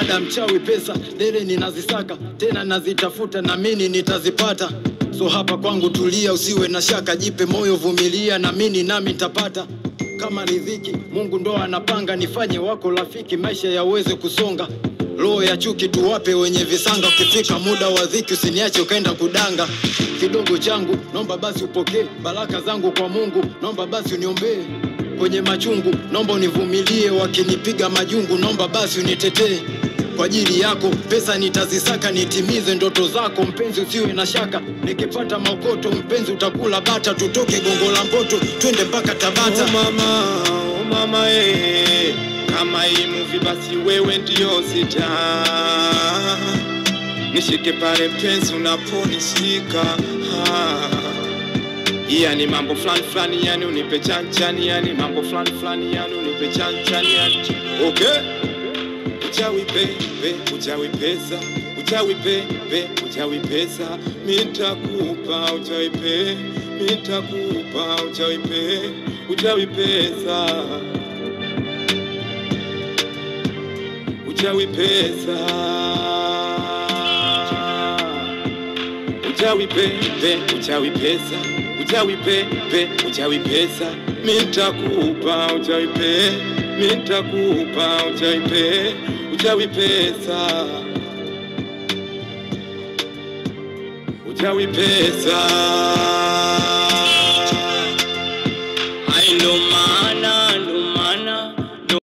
dada mchawi pesa dele ninazisaka tena nazitafuta na mimi nitazipata. So hapa kwangu tulia usiwe na shaka, jipe moyo vumilia na mimi nami nitapata. Kama riziki Mungu ndo anapanga, nifanye wako rafiki maisha yaweze kusonga. Roho ya chuki tuwape wenye visanga, ukifika muda wa dhiki usiniache ukaenda kudanga. Kidogo changu naomba basi upokee, baraka zangu kwa Mungu naomba basi uniombee. Kwenye machungu naomba univumilie, wakinipiga majungu naomba basi unitetee. Kwa ajili yako pesa nitazisaka, nitimize ndoto zako mpenzi usiwe na shaka. Nikipata maokoto mpenzi utakula bata, tutoke Gongo la Mboto twende mpaka Tabata. Oh mama kama hii movie basi wewe ndio sita. Nishike pale mpenzi unaponishika. Yani mambo flani yani unipe chanchani, yani mambo flani yani unipe chanchani yani. Okay? Uchawi pepe, uchawi pesa, uchawi pepe, uchawi pesa, nitakupa uchawi pepe, nitakupa uchawi pepe, uchawi pesa, uchawi pesa, uchawi pepe, uchawi pesa, uchawi pepe, uchawi pesa, nitakupa uchawi pepe, nitakupa uchawi pepe, uchawi pesa, uchawi pesa.